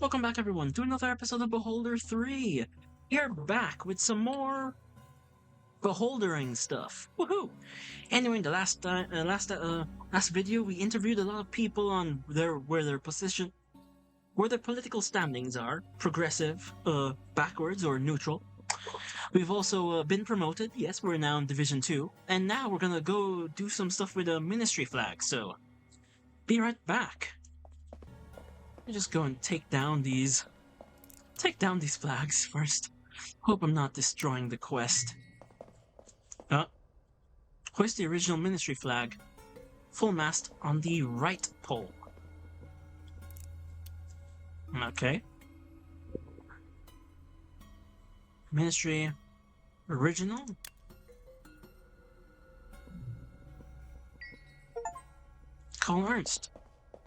Welcome back, everyone, to another episode of Beholder 3. We're back with some more beholdering stuff. Woohoo! Anyway, in the last video, we interviewed a lot of people on where their political standings are, progressive, backwards, or neutral. We've also been promoted. Yes, we're now in Division 2, and now we're gonna go do some stuff with a ministry flag. So, be right back. I just go and take down these flags first. Hope I'm not destroying the quest. Hoist the original ministry flag. Full mast on the right pole. Okay. Ministry original. Call Ernst.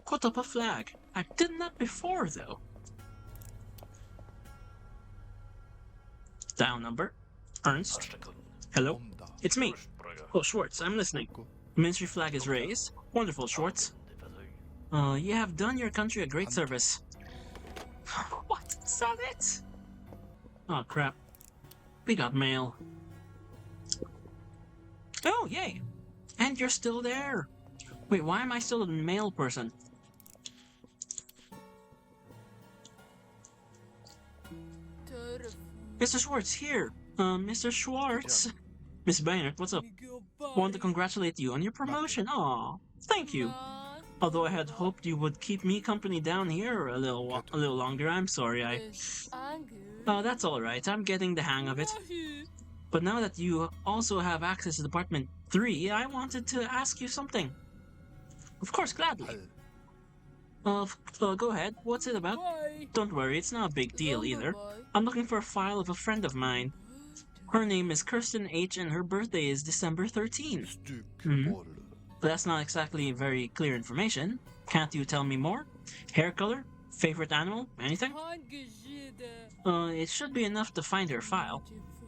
Put up a flag. I did that before, though. Dial number. Ernst. Hello? It's me. Oh, Schwartz, I'm listening. The ministry flag is raised. Wonderful, Schwartz. You have done your country a great service. What? Is that it? Oh, crap. We got mail. Oh, yay! And you're still there. Wait, why am I still a mail person? Mr. Schwartz, here. Mr. Schwartz. Miss Baynard, what's up? Want to congratulate you on your promotion. Aw, thank you. Although I had hoped you would keep me company down here a little longer, I'm sorry. That's all right. I'm getting the hang of it. But now that you also have access to Department 3, I wanted to ask you something. Of course, gladly. Go ahead. What's it about? Don't worry, it's not a big deal either. I'm looking for a file of a friend of mine. Her name is Kirsten H. and her birthday is December 13. But that's not exactly very clear information. Can't you tell me more? Hair color? Favorite animal? Anything? It should be enough to find her file.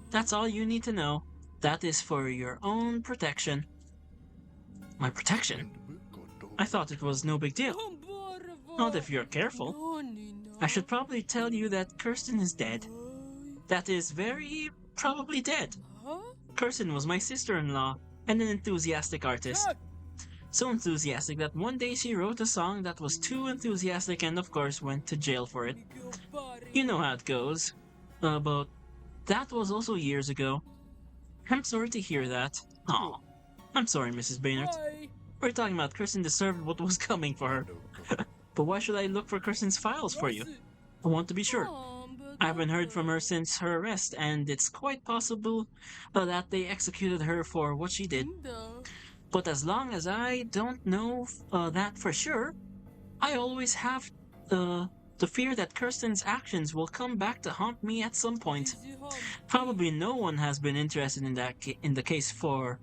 That's all you need to know. That is for your own protection. My protection? I thought it was no big deal. Not if you're careful. I should probably tell you that Kirsten is dead. That is very probably dead. Kirsten was my sister-in-law and an enthusiastic artist. So enthusiastic that one day she wrote a song that was too enthusiastic and of course went to jail for it. You know how it goes. But that was also years ago. I'm sorry to hear that. Aw, I'm sorry, Mrs. Baynard. We're talking about Kirsten deserved what was coming for her. But why should I look for Kirsten's files for you? I want to be sure. I haven't heard from her since her arrest, and it's quite possible that they executed her for what she did. But as long as I don't know that for sure, I always have the fear that Kirsten's actions will come back to haunt me at some point. Probably no one has been interested in the case for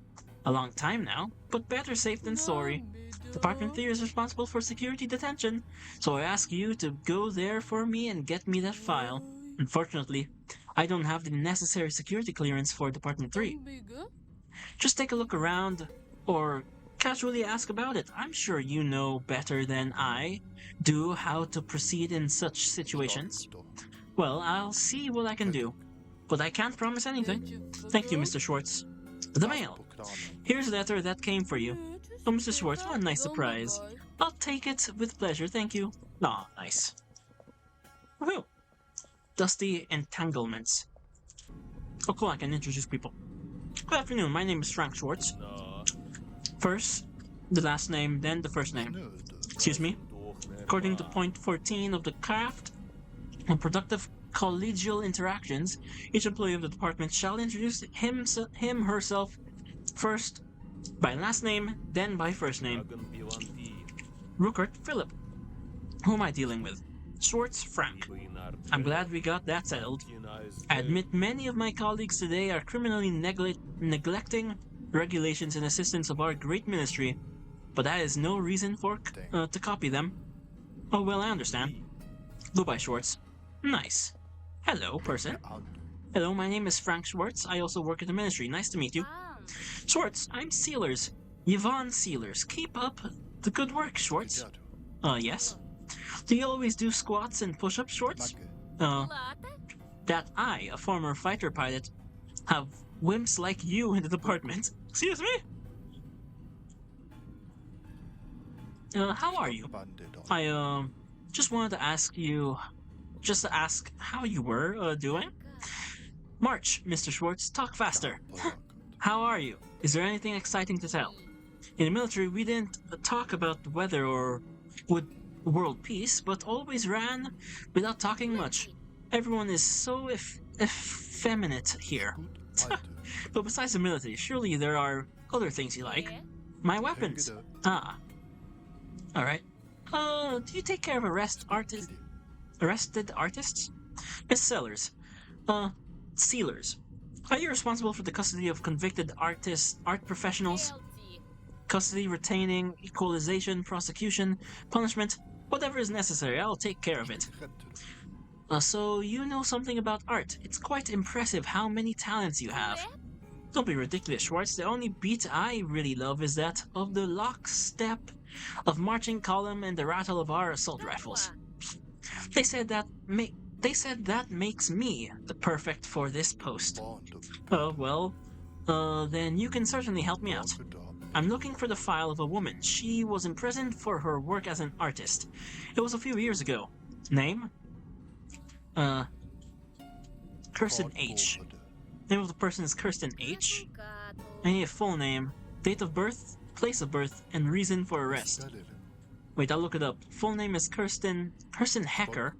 a long time now, but better safe than sorry. Department 3 is responsible for security detention, so I ask you to go there for me and get me that file. Unfortunately, I don't have the necessary security clearance for Department 3. Just take a look around, or casually ask about it. I'm sure you know better than I do how to proceed in such situations. Well, I'll see what I can do, but I can't promise anything. Thank you, Mr. Schwartz. The mail. Here's a letter that came for you. Oh, Mr. Schwartz, what a nice surprise. I'll take it with pleasure, thank you. Aw, nice. Woohoo! Dusty Entanglements. Oh, cool, I can introduce people. Good afternoon, my name is Frank Schwartz. First, the last name, then the first name. Excuse me. According to point 14 of the craft on productive collegial interactions, each employee of the department shall introduce herself first by last name, then by first name. Ruckert Philip. Who am I dealing with? Schwartz Frank. I'm glad we got that settled. I admit many of my colleagues today are criminally neglecting regulations and assistance of our great ministry, but that is no reason to copy them. Oh well, I understand. Goodbye, Schwartz. Nice. Hello, person. Hello, my name is Frank Schwartz. I also work at the ministry. Nice to meet you. Schwartz, I'm Sealers. Yvonne Sealers. Keep up the good work, Schwartz. Yes? Do you always do squats and push-up shorts? Uh, that I, a former fighter pilot, have wimps like you in the department. Excuse me? How are you? I, just wanted to ask you, just to ask how you were, doing? March, Mr. Schwartz, talk faster. How are you? Is there anything exciting to tell? In the military, we didn't talk about the weather or would world peace, but always ran without talking much. Everyone is so effeminate here. But besides the military, surely there are other things you like. My weapons. Ah. Alright. Do you take care of arrested artists? Miss Sellers. Sealers. Are you responsible for the custody of convicted artists, art professionals? Custody, retaining, equalization, prosecution, punishment, whatever is necessary, I'll take care of it. So you know something about art. It's quite impressive how many talents you have. Don't be ridiculous, Schwartz. The only beat I really love is that of the lockstep of marching column and the rattle of our assault rifles. They said that makes me the perfect for this post. Then you can certainly help me out. I'm looking for the file of a woman. She was imprisoned for her work as an artist. It was a few years ago. Name? Kirsten H. Name of the person is Kirsten H. I need a full name, date of birth, place of birth, and reason for arrest. Wait, I'll look it up. Full name is Kirsten Hanker.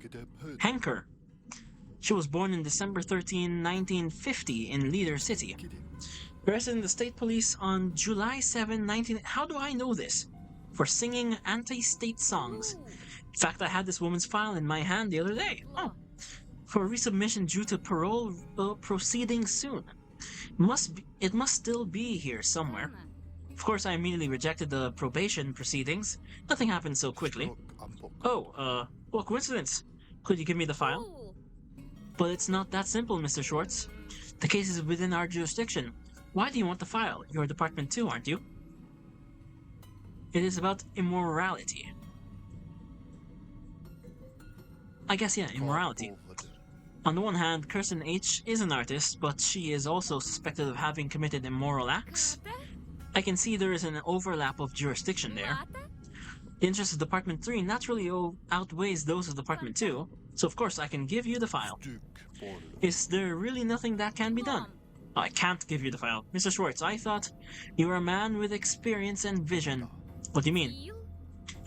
She was born on December 13, 1950 in Leader City. Arrested in the state police on July 7, 19... How do I know this? For singing anti-state songs. In fact, I had this woman's file in my hand the other day. Oh. For resubmission due to parole proceedings soon. It must still be here somewhere. Of course, I immediately rejected the probation proceedings. Nothing happened so quickly. Oh, what coincidence. Could you give me the file? But it's not that simple, Mr. Schwartz. The case is within our jurisdiction. Why do you want the file? You're Department 2, aren't you? It is about immorality. I guess, yeah, immorality. On the one hand, Kirsten H. is an artist, but she is also suspected of having committed immoral acts. I can see there is an overlap of jurisdiction there. The interest of Department 3 naturally outweighs those of Department 2, so of course I can give you the file. Is there really nothing that can be done? Oh, I can't give you the file. Mr. Schwartz, I thought you were a man with experience and vision. What do you mean?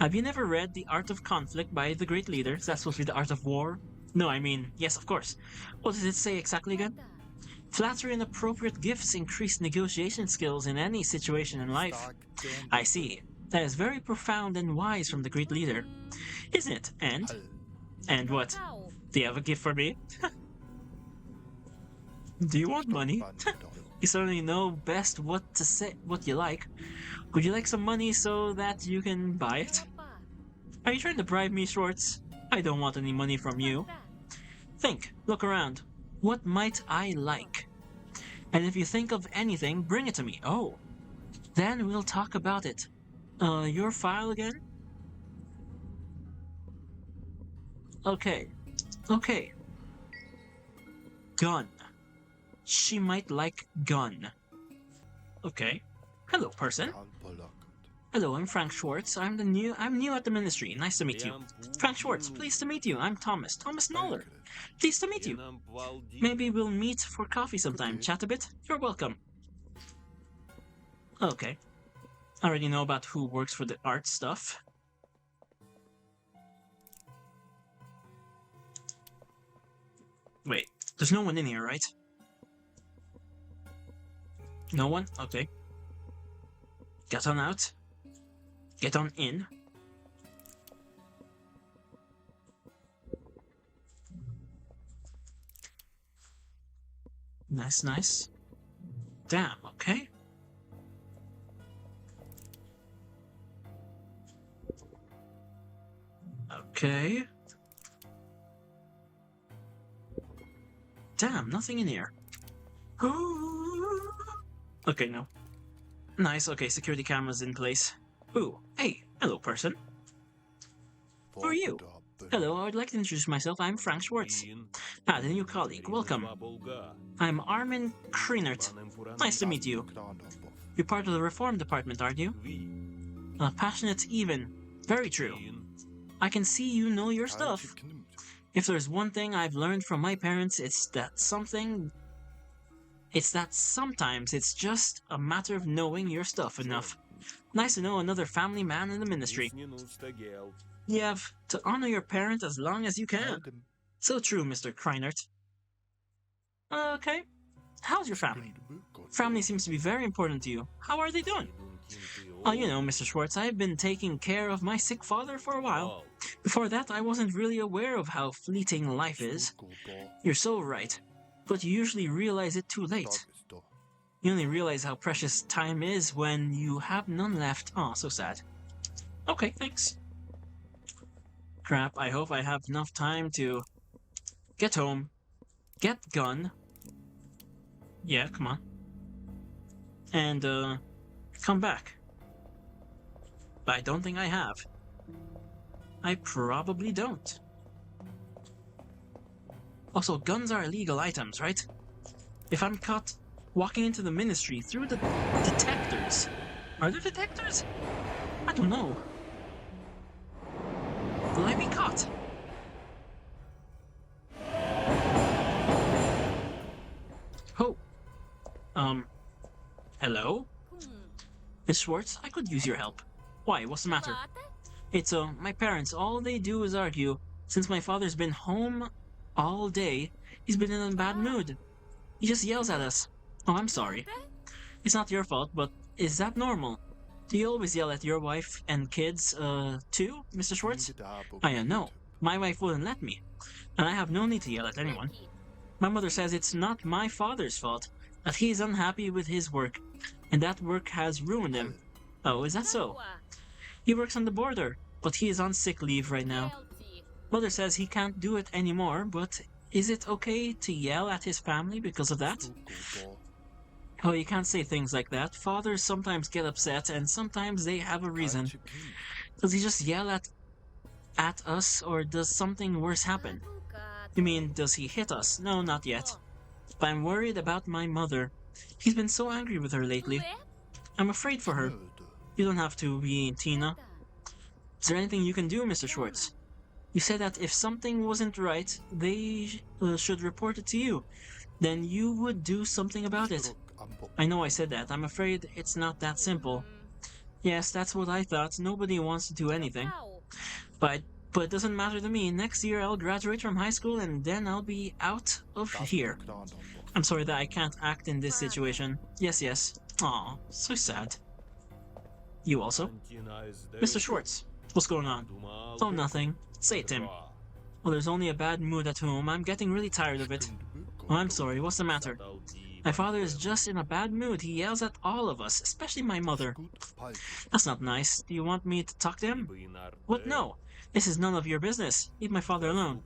Have you never read The Art of Conflict by the Great Leader? Is that supposed to be The Art of War? No, I mean, yes, of course. What does it say exactly again? Flattery and appropriate gifts increase negotiation skills in any situation in life. I see. That is very profound and wise from the Great Leader. Isn't it? And what? Do you have a gift for me? Do you want money? You certainly know best what you like. Would you like some money so that you can buy it? Are you trying to bribe me, Schwartz? I don't want any money from you. Think, look around. What might I like? And if you think of anything, bring it to me. Oh, then we'll talk about it. Your file again? Okay. Gun. She might like gun. Okay. Hello, person. Hello, I'm Frank Schwartz. I'm new at the ministry. Nice to meet you. Frank Schwartz, pleased to meet you. I'm Thomas Noller. Pleased to meet you. Maybe we'll meet for coffee sometime, chat a bit. You're welcome. Okay. I already know about who works for the art stuff. Wait, there's no one in here, right? No one? Okay. Get on out. Get on in. Nice. Damn, okay. Okay. Damn, nothing in here. Okay, no. Nice, okay, security cameras in place. Ooh, hey, hello, person. Who are you? Hello, I would like to introduce myself. I'm Frank Schwartz. Ah, the new colleague. Welcome. I'm Armin Kreinert. Nice to meet you. You're part of the reform department, aren't you? Passionate even. Very true. I can see you know your stuff. If there's one thing I've learned from my parents, it's that sometimes it's just a matter of knowing your stuff enough. Nice to know another family man in the ministry. You have to honor your parent as long as you can. So true, Mr. Kreinert. Okay. How's your family? Family seems to be very important to you. How are they doing? You know, Mr. Schwartz, I've been taking care of my sick father for a while. Before that, I wasn't really aware of how fleeting life is. You're so right. But you usually realize it too late. You only realize how precious time is when you have none left. Oh, so sad. Okay, thanks. Crap, I hope I have enough time to get home, get gun. Yeah, come on. And, come back. But I don't think I have. I probably don't. Also, guns are illegal items, right? If I'm caught walking into the ministry through the detectors... Are there detectors? I don't know. Will I be caught? Oh. Hello? Miss Schwartz, I could use your help. Why, what's the matter? It's, my parents, all they do is argue. Since my father's been home all day, he's been in a bad mood. He just yells at us. Oh, I'm sorry. It's not your fault, but is that normal? Do you always yell at your wife and kids, too, Mr. Schwartz? No. My wife wouldn't let me. And I have no need to yell at anyone. My mother says it's not my father's fault, that he's unhappy with his work, and that work has ruined him. Oh, is that so? He works on the border, but he is on sick leave right now. Mother says he can't do it anymore, but is it okay to yell at his family because of that? Oh, you can't say things like that. Fathers sometimes get upset, and sometimes they have a reason. Does he just yell at us, or does something worse happen? You mean, does he hit us? No, not yet. But I'm worried about my mother. He's been so angry with her lately. I'm afraid for her. You don't have to be, Tina. Is there anything you can do, Mr. Schwartz? You said that if something wasn't right, they should report it to you. Then you would do something about it. I know I said that. I'm afraid it's not that simple. Yes, that's what I thought. Nobody wants to do anything. But it doesn't matter to me. Next year I'll graduate from high school and then I'll be out of here. I'm sorry that I can't act in this situation. Yes. Aw, so sad. You also? Mr. Schwartz, what's going on? Oh, nothing. Say it, Tim. Well, there's only a bad mood at home. I'm getting really tired of it. Oh, I'm sorry. What's the matter? My father is just in a bad mood. He yells at all of us, especially my mother. That's not nice. Do you want me to talk to him? What? No. This is none of your business. Leave my father alone.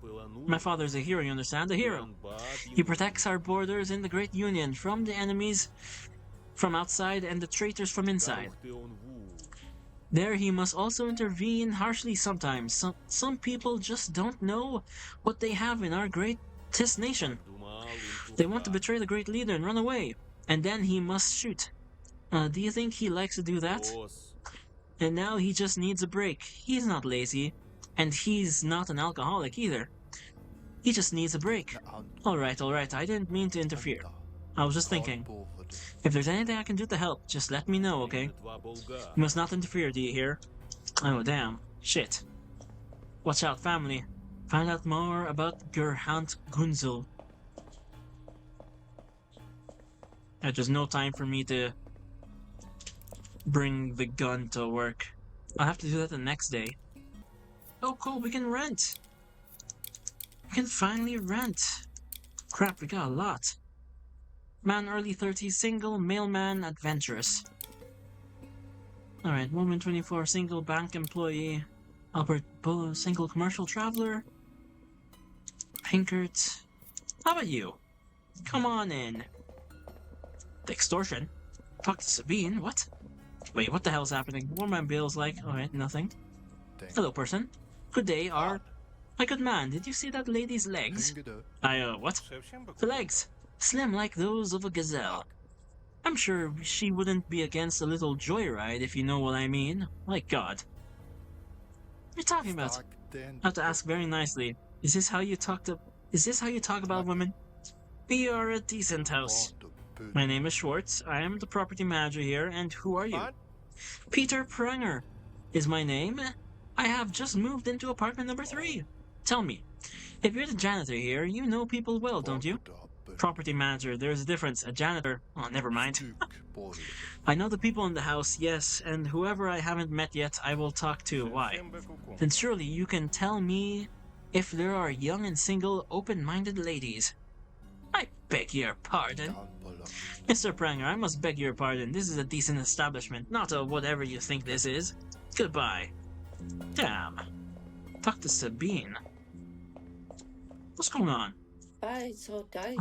My father is a hero, you understand? A hero. He protects our borders in the Great Union from the enemies from outside and the traitors from inside. There he must also intervene harshly sometimes. Some people just don't know what they have in our greatest nation. They want to betray the great leader and run away, and then he must shoot. Do you think he likes to do that? And now he just needs a break. He's not lazy, and he's not an alcoholic either. He just needs a break. Alright, I didn't mean to interfere. I was just thinking. If there's anything I can do to help, just let me know, okay? You must not interfere, do you hear? Oh, damn. Shit. Watch out, family. Find out more about Gerhant Gunzel. There's no time for me to bring the gun to work. I'll have to do that the next day. Oh, cool, we can rent! We can finally rent! Crap, we got a lot. Man, early 30s, single, mailman, adventurous. Alright, woman 24, single, bank employee. Albert, single, commercial traveler. Pinkert. How about you? Come on in. The extortion? Talk to Sabine? What? Wait, what the hell's happening? What are my bills like? Alright, nothing. Hello, person. Good day, My good man, did you see that lady's legs? What? The legs. Slim like those of a gazelle. I'm sure she wouldn't be against a little joyride, if you know what I mean. My God. What are you talking about? I have to ask very nicely. Is this how you talk about women? We are a decent house. My name is Schwartz. I am the property manager here, and who are you? Peter Pranger is my name. I have just moved into apartment number 3. Tell me, if you're the janitor here, you know people well, don't you? Property manager, there's a difference. A janitor. Oh, never mind. I know the people in the house, yes, and whoever I haven't met yet, I will talk to. Why? Then surely you can tell me if there are young and single, open-minded ladies. I beg your pardon. Mr. Pranger, I must beg your pardon. This is a decent establishment, not a whatever you think this is. Goodbye. Damn. Talk to Sabine. What's going on?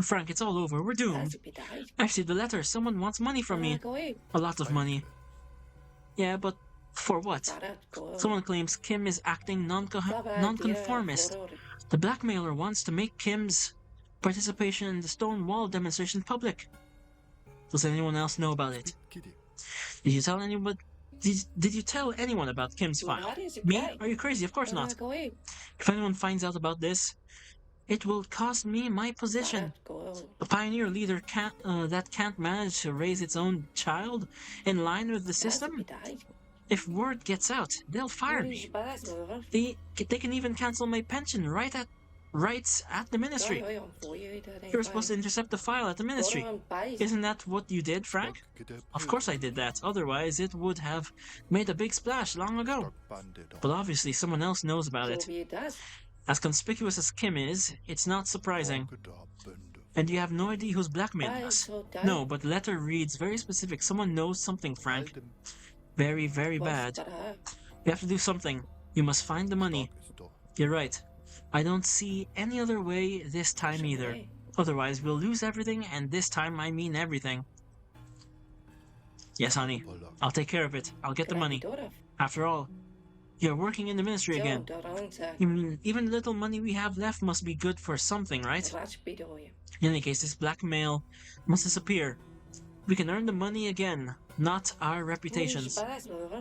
Frank, it's all over. We're doomed. I see the letter. Someone wants money from me. A lot of money. Yeah, but for what? Someone claims Kim is acting nonconformist. The blackmailer wants to make Kim's participation in the Stonewall demonstration public. Does anyone else know about it? Did you tell anyone? Did you tell anyone about Kim's file? Me? Are you crazy? Of course not. If anyone finds out about this, it will cost me my position. A pioneer leader that can't manage to raise its own child in line with the system? If word gets out, they'll fire me. They can even cancel my pension rights at the ministry. You were supposed to intercept the file at the ministry. Isn't that what you did, Frank? Of course I did that. Otherwise, it would have made a big splash long ago. But obviously, someone else knows about it. As conspicuous as Kim is, it's not surprising. And you have no idea who's blackmailing us? No, but the letter reads very specific. Someone knows something, Frank. Very, very bad. We have to do something. You must find the money. You're right. I don't see any other way this time either. Otherwise, we'll lose everything, and this time I mean everything. Yes, honey. I'll take care of it. I'll get the money. After all, you're working in the ministry again. Even the little money we have left must be good for something, right? In any case, this blackmail must disappear. We can earn the money again, not our reputations.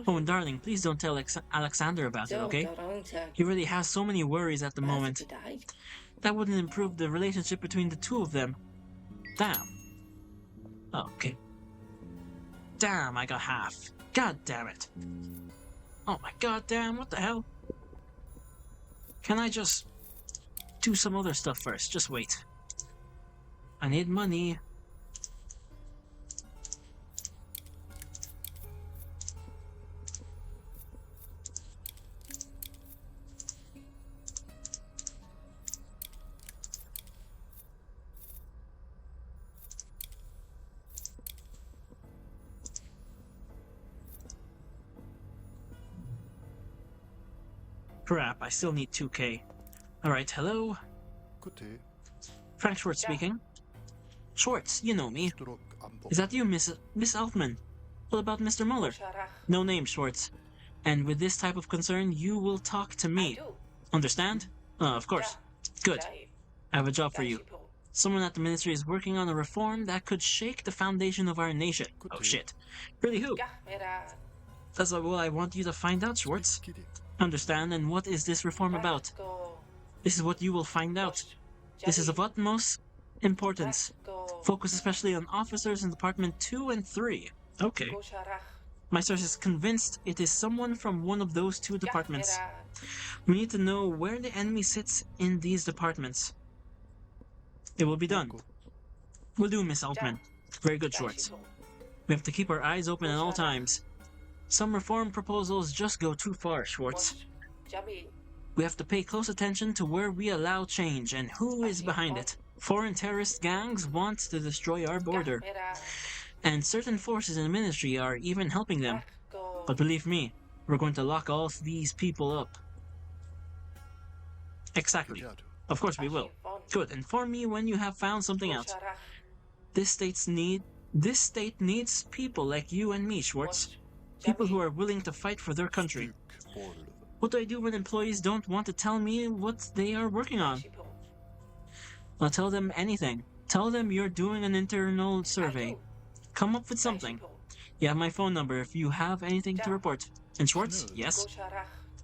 Oh, and darling, please don't tell Alexander about it, okay? He really has so many worries at the moment. That wouldn't improve the relationship between the two of them. Damn. Okay. Damn, I got half. God damn it. Oh my god damn, what the hell? Can I just do some other stuff first? Just wait. I need money. Crap, I still need 2K. Alright, hello? Frank Schwartz speaking. Schwartz, you know me. Is that you, Miss Altman? What about Mr. Muller? No name, Schwartz. And with this type of concern, you will talk to me. Understand? Of course. Good. I have a job for you. Someone at the ministry is working on a reform that could shake the foundation of our nation. Oh shit. Really, who? That's what I want you to find out, Schwartz. Understand, and what is this reform about? This is what you will find out. This is of utmost importance. Focus especially on officers in Department 2 and 3. Okay. My source is convinced it is someone from one of those two departments. We need to know where the enemy sits in these departments. It will be done. Will do, Miss Altman. Very good, Schwartz. We have to keep our eyes open at all times. Some reform proposals just go too far, Schwartz. We have to pay close attention to where we allow change and who is behind it. Foreign terrorist gangs want to destroy our border, and certain forces in the ministry are even helping them. But believe me, we're going to lock all these people up. Exactly. Of course we will. Good. Inform me when you have found something out. This state needs people like you and me, Schwartz. People who are willing to fight for their country. What do I do when employees don't want to tell me what they are working on? I'll tell them anything. Tell them you're doing an internal survey. Come up with something. You have my phone number if you have anything to report. And Schwartz, yes?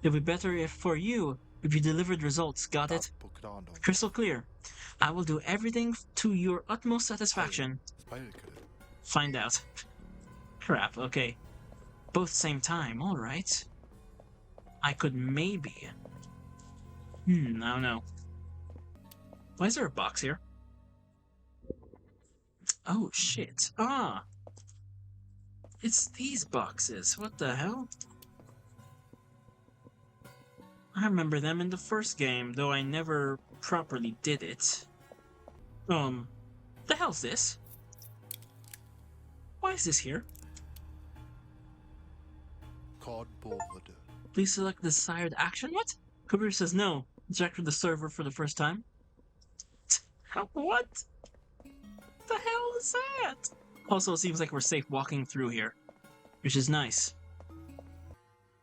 It would be better for you if you delivered results, got it? Crystal clear. I will do everything to your utmost satisfaction. Find out. Crap, okay. Both same time, alright. I could maybe... I don't know. Why is there a box here? Oh, shit. Ah! It's these boxes. What the hell? I remember them in the first game, though I never properly did it. The hell's this? Why is this here? Cardboard. Please select the desired action? What? Computer says no. Eject from the server for the first time. What? The hell is that? Also, it seems like we're safe walking through here, which is nice.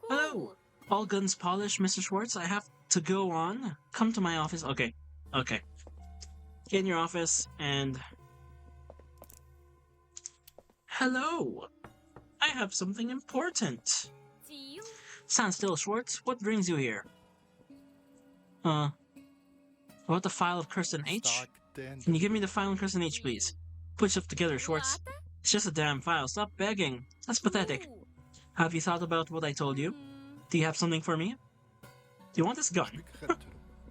Hello! All guns polished, Mr. Schwartz. I have to go on. Come to my office. Okay. Okay. Get in your office and... Hello! I have something important. Stand still, Schwartz. What brings you here? About the file of Kirsten H? Can you give me the file on Kirsten H, please? Put stuff together, Schwartz. It's just a damn file. Stop begging. That's pathetic. Have you thought about what I told you? Do you have something for me? Do you want this gun?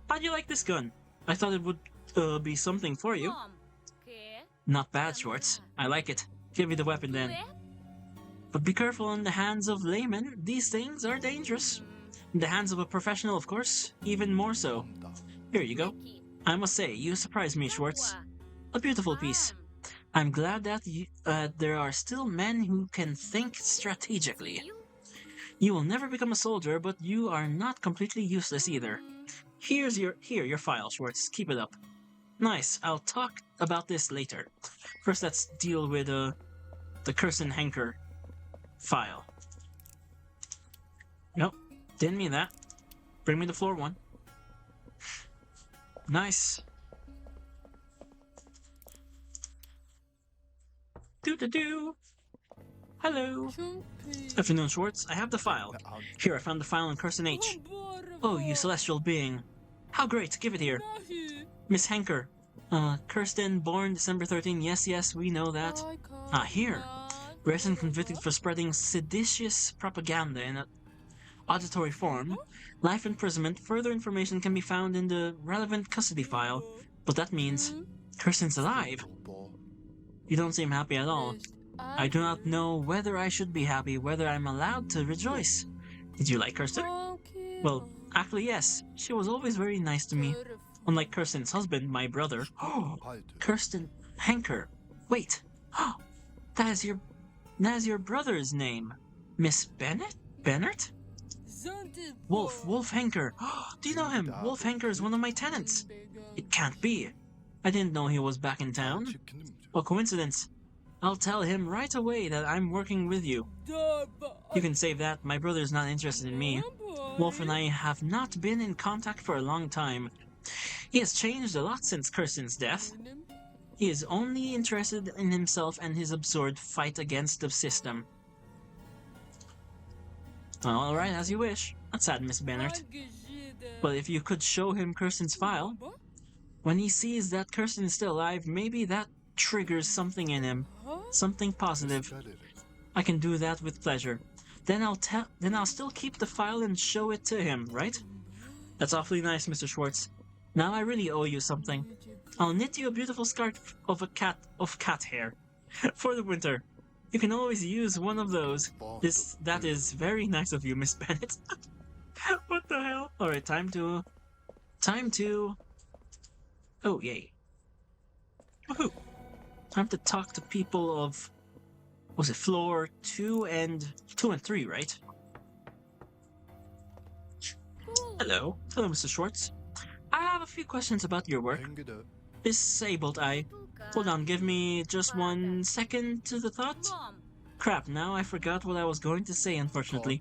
How do you like this gun? I thought it would be something for you. Not bad, Schwartz. I like it. Give me the weapon then. But be careful in the hands of laymen. These things are dangerous. In the hands of a professional, of course, even more so. Here you go. I must say, you surprised me, Schwartz. A beautiful piece. I'm glad that there are still men who can think strategically. You will never become a soldier, but you are not completely useless either. Here, your file, Schwartz. Keep it up. Nice. I'll talk about this later. First, let's deal with the Kirsten Henker file. Nope. Didn't mean that. Bring me the floor one. Nice. Do-do-do. Hello. Afternoon, Schwartz. I have the file. Here, I found the file on Kirsten H. Oh, you celestial being. How great. Give it here. Miss Henker. Kirsten, born December 13. Yes, we know that. Ah, here. Arrested and convicted for spreading seditious propaganda in an auditory form. Life imprisonment. Further information can be found in the relevant custody file. But that means Kirsten's alive. You don't seem happy at all. I do not know whether I should be happy, whether I'm allowed to rejoice. Did you like Kirsten? Well, actually yes. She was always very nice to me. Unlike Kirsten's husband, my brother. Kirsten Henker. Wait. That is your brother's name. Miss Bennett? Bennett? Wolf Henker. Do you know him? Wolf Henker is one of my tenants. It can't be. I didn't know he was back in town. What coincidence. I'll tell him right away that I'm working with you. You can save that. My brother's not interested in me. Wolf and I have not been in contact for a long time. He has changed a lot since Kirsten's death. He is only interested in himself and his absurd fight against the system. Alright, as you wish. That's sad, Miss Bennett. But if you could show him Kirsten's file, when he sees that Kirsten is still alive, maybe that triggers something in him. Something positive. I can do that with pleasure. Then I'll still keep the file and show it to him, right? That's awfully nice, Mr. Schwartz. Now I really owe you something. I'll knit you a beautiful scarf of cat hair for the winter. You can always use one of those. That is very nice of you, Miss Bennett. What the hell? Alright, time to... Oh, yay. Woohoo! Time to talk to people of... Was it floor 2 and 3, right? Hello. Hello, Mr. Schwartz. I have a few questions about your work. Disabled eye. Hold on, give me just 1 second to the thought. Crap, now I forgot what I was going to say, unfortunately.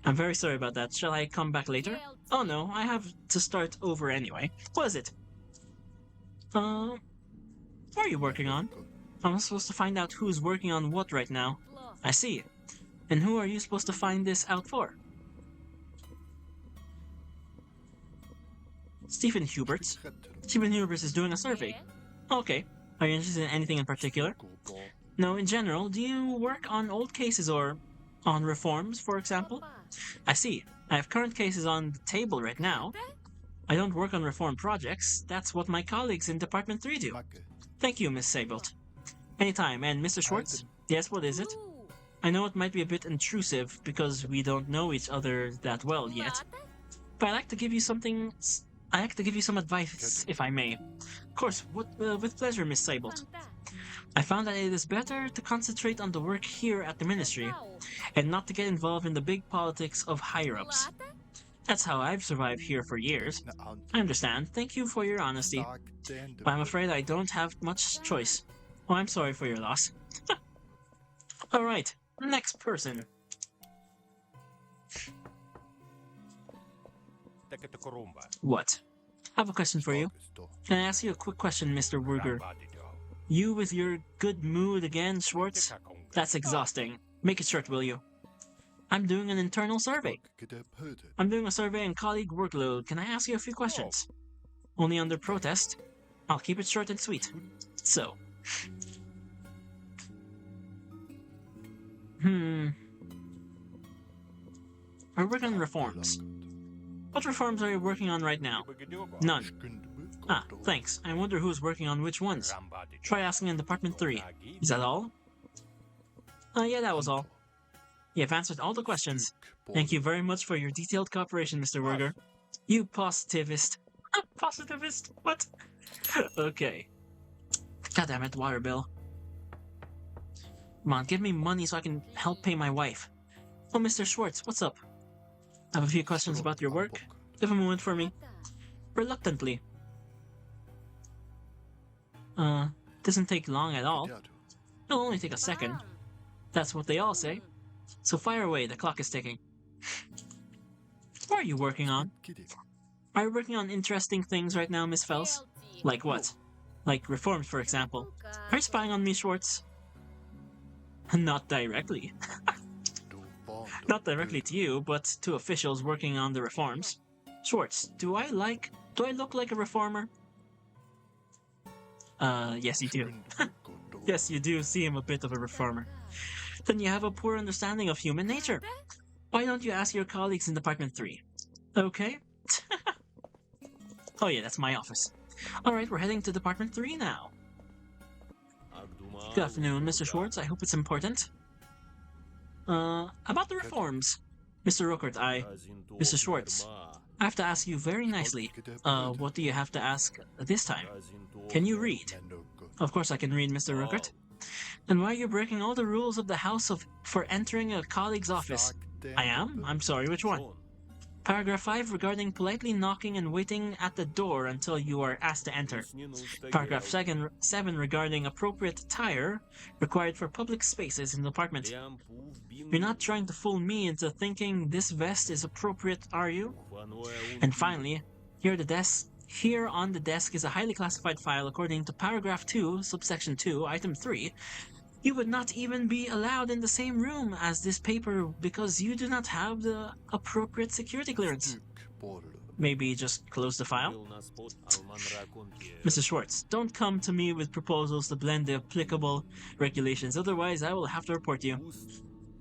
I'm very sorry about that. Shall I come back later? Oh no, I have to start over anyway. What is it? What are you working on? I'm supposed to find out who's working on what right now. I see. And who are you supposed to find this out for? Stephen Hubert. Stephen Hubert is doing a survey. Okay. Are you interested in anything in particular? No, in general. Do you work on old cases or on reforms, for example? I see. I have current cases on the table right now. I don't work on reform projects. That's what my colleagues in Department 3 do. Thank you, Miss Seibold. Anytime. And Mr. Schwartz? Yes, what is it? I know it might be a bit intrusive because we don't know each other that well yet, but I'd like to give you something. I'd like to give you some advice, if I may. Of course, with pleasure, Miss Seibold. I found that it is better to concentrate on the work here at the Ministry, and not to get involved in the big politics of higher-ups. That's how I've survived here for years. I understand. Thank you for your honesty. But I'm afraid I don't have much choice. Oh, I'm sorry for your loss. Alright, next person. What? I have a question for you. Can I ask you a quick question, Mr. Wurger? You with your good mood again, Schwartz? That's exhausting. Make it short, will you? I'm doing an internal survey. I'm doing a survey on colleague workload. Can I ask you a few questions? Only under protest. I'll keep it short and sweet. So. We're working on reforms. What reforms are you working on right now? None. Ah, thanks. I wonder who's working on which ones. Try asking in Department 3. Is that all? Yeah, that was all. You have answered all the questions. Thank you very much for your detailed cooperation, Mr. Werger. You positivist. Positivist? What? Okay. Goddammit, water bill. Come on, give me money so I can help pay my wife. Oh, Mr. Schwartz, what's up? I have a few questions about your work. Do you have a moment for me? Reluctantly. Doesn't take long at all. It'll only take a second. That's what they all say. So fire away, the clock is ticking. What are you working on? Are you working on interesting things right now, Miss Fels? Like what? Like reforms, for example. Are you spying on me, Schwartz? Not directly. Not directly to you, but to officials working on the reforms. Schwartz, do I look like a reformer? Yes you do. Yes, you do seem a bit of a reformer. Then you have a poor understanding of human nature. Why don't you ask your colleagues in Department 3? Okay? Oh yeah, that's my office. Alright, we're heading to Department 3 now. Good afternoon, Mr. Schwartz. I hope it's important. About the reforms. Mr. Ruckert, Mr. Schwartz, I have to ask you very nicely. What do you have to ask this time? Can you read? Of course I can read, Mr. Ruckert. Then why are you breaking all the rules of the house for entering a colleague's office? I am? I'm sorry, which one? Paragraph 5 regarding politely knocking and waiting at the door until you are asked to enter. Paragraph 7 regarding appropriate attire required for public spaces in the apartment. You're not trying to fool me into thinking this vest is appropriate, are you? And finally, here on the desk is a highly classified file according to paragraph 2, subsection 2, item 3. You would not even be allowed in the same room as this paper because you do not have the appropriate security clearance. Maybe just close the file? Mr. Schwartz, don't come to me with proposals to blend the applicable regulations, otherwise I will have to report you.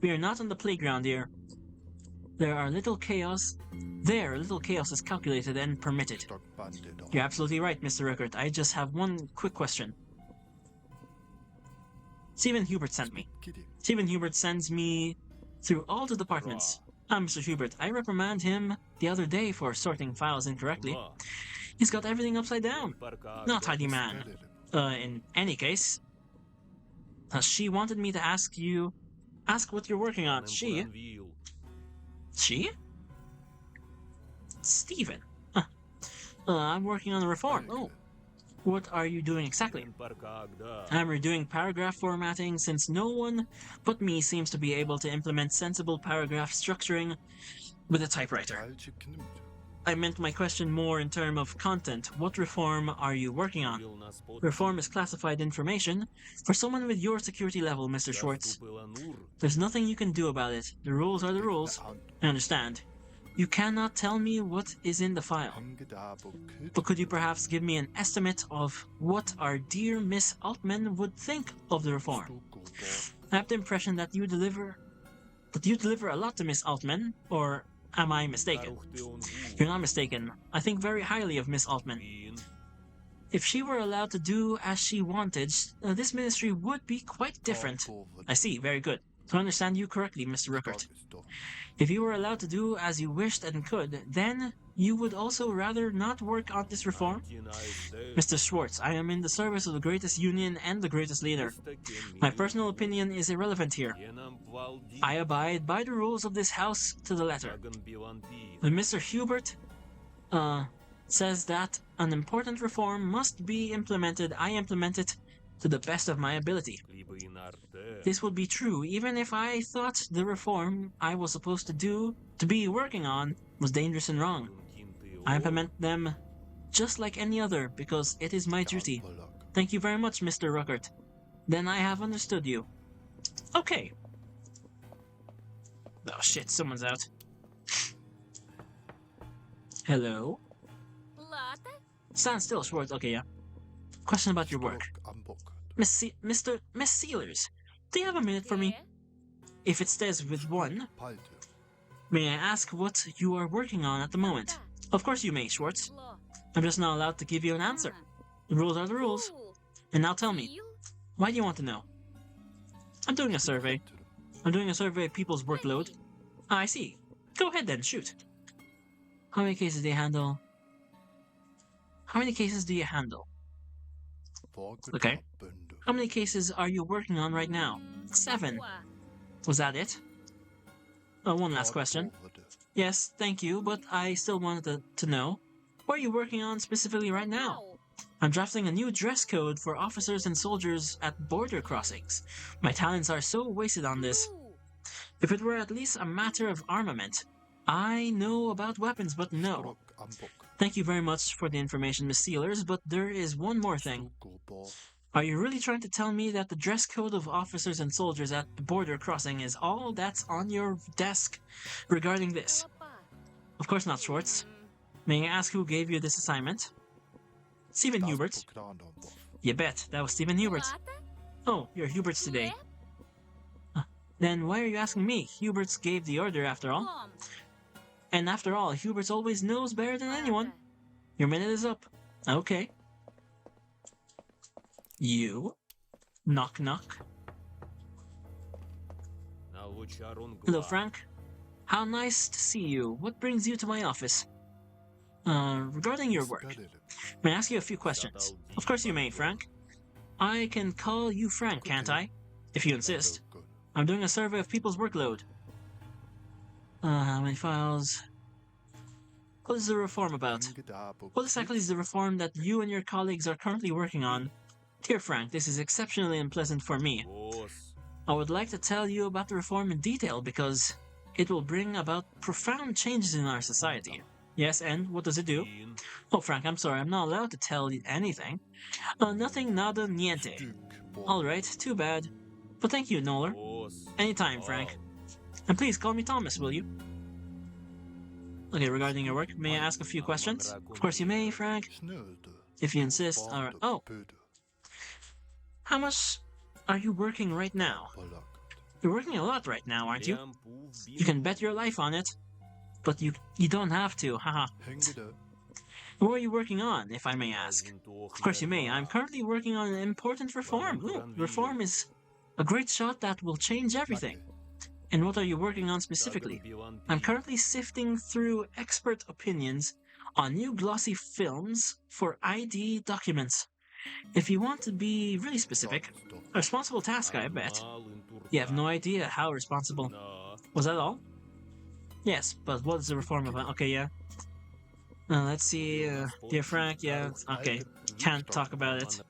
We are not on the playground here. Little chaos is calculated and permitted. You're absolutely right, Mr. Ruckert. I just have one quick question. Stephen Hubert sent me. Stephen Hubert sends me through all the departments. Mr. Hubert, I reprimanded him the other day for sorting files incorrectly. He's got everything upside down. Not tidy man. In any case, she wanted me to ask what you're working on. She? Stephen. I'm working on a reform. Oh. What are you doing exactly? I'm redoing paragraph formatting since no one but me seems to be able to implement sensible paragraph structuring with a typewriter. I meant my question more in terms of content. What reform are you working on? Reform is classified information for someone with your security level, Mr. Schwartz. There's nothing you can do about it. The rules are the rules. I understand. You cannot tell me what is in the file. But could you perhaps give me an estimate of what our dear Miss Altman would think of the reform? I have the impression that you deliver a lot to Miss Altman, or am I mistaken? You're not mistaken. I think very highly of Miss Altman. If she were allowed to do as she wanted, this ministry would be quite different. I see, very good. To understand you correctly, Mr. Ruckert. If you were allowed to do as you wished and could, then you would also rather not work on this reform? Mr. Schwartz, I am in the service of the greatest union and the greatest leader. My personal opinion is irrelevant here. I abide by the rules of this house to the letter. When Mr. Hubert, says that an important reform must be implemented, I implement it to the best of my ability. This would be true even if I thought the reform I was supposed to be working on, was dangerous and wrong. I implement them just like any other because it is my duty. Thank you very much, Mr. Ruckert. Then I have understood you. Okay. Oh shit, someone's out. Hello? Stand still, Schwartz. Okay, yeah. Question about your work. Miss Sealers, do you have a minute for me? If it stays with one, may I ask what you are working on at the moment? Of course you may, Schwartz. I'm just not allowed to give you an answer. The rules are the rules. And now tell me, why do you want to know? I'm doing a survey. I'm doing a survey of people's workload. Ah, I see. Go ahead then, shoot. How many cases do you handle? How many cases do you handle? Okay. How many cases are you working on right now? 7. Was that it? Oh, one last question. Yes, thank you, but I still wanted to know. What are you working on specifically right now? I'm drafting a new dress code for officers and soldiers at border crossings. My talents are so wasted on this. If it were at least a matter of armament. I know about weapons, but no. Thank you very much for the information, Miss Sealers, but there is one more thing. Are you really trying to tell me that the dress code of officers and soldiers at the border crossing is all that's on your desk regarding this? Of course not, Schwartz. May I ask who gave you this assignment? Stephen Hubert. You bet, that was Stephen Hubert. Oh, you're Hubert's today. Then why are you asking me? Hubert's gave the order after all. And after all, Hubert's always knows better than anyone. Your minute is up. Okay. You? Knock knock. Hello, Frank. How nice to see you. What brings you to my office? Regarding your work, may I ask you a few questions? Of course you may, Frank. I can call you Frank, can't I? If you insist. I'm doing a survey of people's workload. How many files? What is the reform about? What exactly is the reform that you and your colleagues are currently working on? Dear Frank, this is exceptionally unpleasant for me. I would like to tell you about the reform in detail because it will bring about profound changes in our society. Yes, and what does it do? Oh, Frank, I'm sorry, I'm not allowed to tell you anything. Nothing, nada, niente. Alright, too bad. But thank you, Noller. Anytime, Frank. And please call me Thomas, will you? Okay, regarding your work, may I ask a few questions? Of course you may, Frank. If you insist. Alright. Oh. How much are you working right now? You're working a lot right now, aren't you? You can bet your life on it. But you don't have to, haha. What are you working on, if I may ask? Of course you may. I'm currently working on an important reform. Ooh, reform is a great shot that will change everything. And what are you working on specifically? I'm currently sifting through expert opinions on new glossy films for ID documents. If you want to be really specific, a responsible task, I bet. You have no idea how responsible. Was that all? Yes, but what is the reform about? Okay, yeah. Let's see, dear Frank, yeah, okay. Can't talk about it.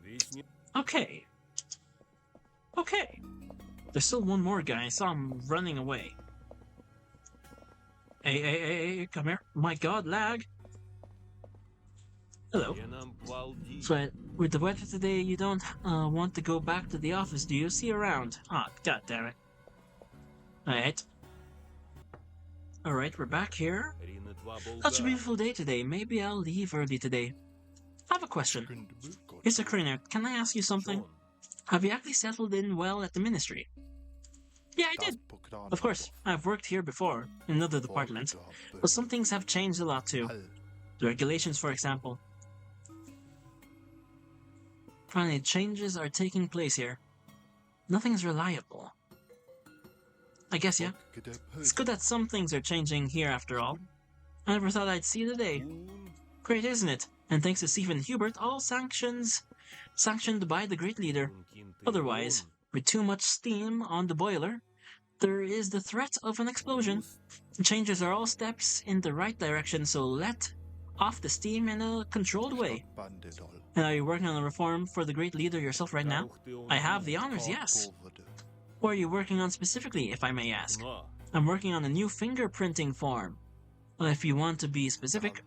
Okay. Okay. There's still one more guy. I saw him running away. Hey, come here. My god, lag. Hello. So, with the weather today, you don't want to go back to the office, do you? See you around. Ah, god damn it. Alright. Alright, we're back here. Such a beautiful day today. Maybe I'll leave early today. I have a question. Mr. Criner, can I ask you something? Have you actually settled in well at the ministry? Yeah, I did. Of course, I've worked here before, in another department, but some things have changed a lot too. The regulations, for example. Finally, changes are taking place here. Nothing's reliable. I guess, yeah. It's good that some things are changing here after all. I never thought I'd see the day. Great, isn't it? And thanks to Stephen Hubert, all sanctioned by the great leader. Otherwise, with too much steam on the boiler, there is the threat of an explosion. The changes are all steps in the right direction, so let off the steam in a controlled way. And are you working on a reform for the great leader yourself right now? I have the honors, yes. What are you working on specifically, if I may ask? I'm working on a new fingerprinting form. If you want to be specific.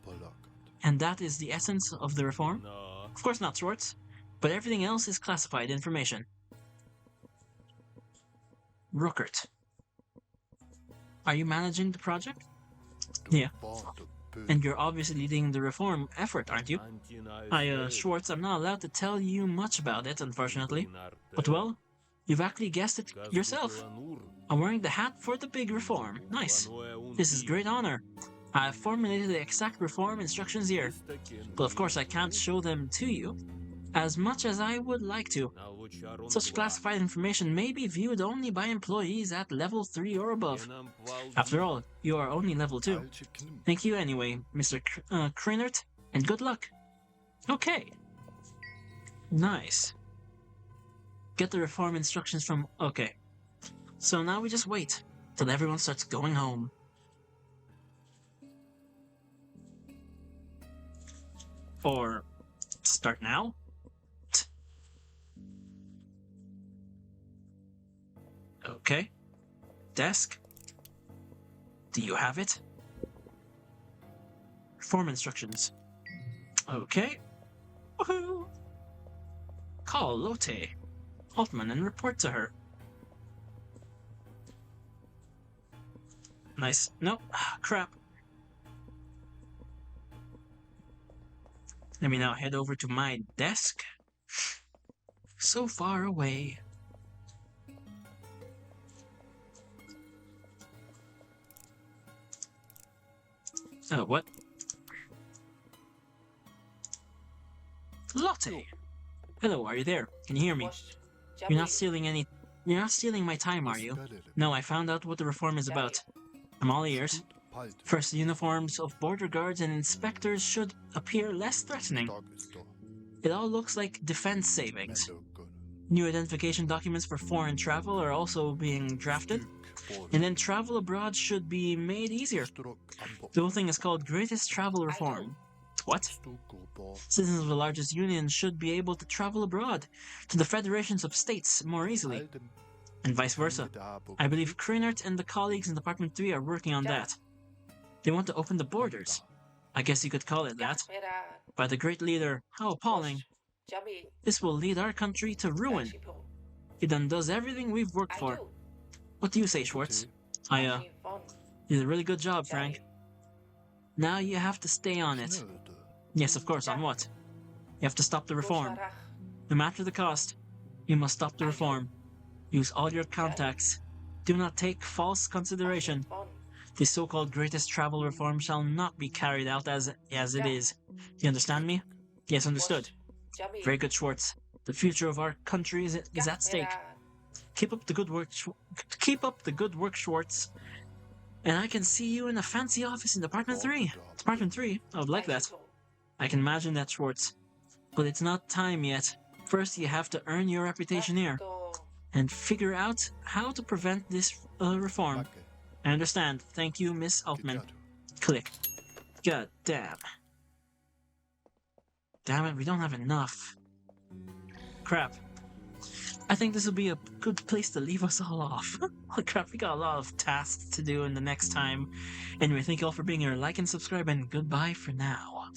And that is the essence of the reform? Of course not, Schwartz. But everything else is classified information. Ruckert. Are you managing the project? Yeah. And you're obviously leading the reform effort, aren't you? Schwartz, I'm not allowed to tell you much about it, unfortunately. But well, you've actually guessed it yourself. I'm wearing the hat for the big reform. Nice. This is great honor. I've formulated the exact reform instructions here. But of course I can't show them to you, as much as I would like to. Such classified information may be viewed only by employees at level 3 or above. After all, you are only level 2. Thank you anyway, Mr. Krinert, and good luck. Okay. Nice. Get the reform instructions from... Okay. So now we just wait till everyone starts going home. Or start now? Okay. Desk. Do you have it? Reform instructions. Okay. Woohoo! Call Lotte Altman and report to her. Nice. Nope. Crap. Let me now head over to my desk. So far away. Oh, what? Lotte! Hello, are you there? Can you hear me? You're not stealing my time, are you? No, I found out what the reform is about. I'm all ears. First, the uniforms of border guards and inspectors should appear less threatening. It all looks like defense savings. New identification documents for foreign travel are also being drafted, and then travel abroad should be made easier. The whole thing is called Greatest Travel Reform. What? Citizens of the largest union should be able to travel abroad to the federations of states more easily, and vice versa. I believe Krinert and the colleagues in Department 3 are working on that. They want to open the borders. I guess you could call it that. By the great leader, how appalling. This will lead our country to ruin. It undoes everything we've worked for. What do you say, Schwartz? You did a really good job, Frank. Now you have to stay on it. Yes, of course, on what? You have to stop the reform. No matter the cost, you must stop the reform. Use all your contacts. Do not take false consideration. This so-called greatest travel reform shall not be carried out as it is. Do you understand me? Yes, understood. Very good, Schwartz. The future of our country is at stake. Keep up the good work, Schwartz. And I can see you in a fancy office in Department 3. Department 3? I would like that. I can imagine that, Schwartz. But it's not time yet. First, you have to earn your reputation here. And figure out how to prevent this reform. I understand. Thank you, Miss Altman. Click. God damn. Damn it, we don't have enough. Crap. I think this will be a good place to leave us all off. Oh crap, we got a lot of tasks to do in the next time. Anyway, thank you all for being here. Like and subscribe, and goodbye for now.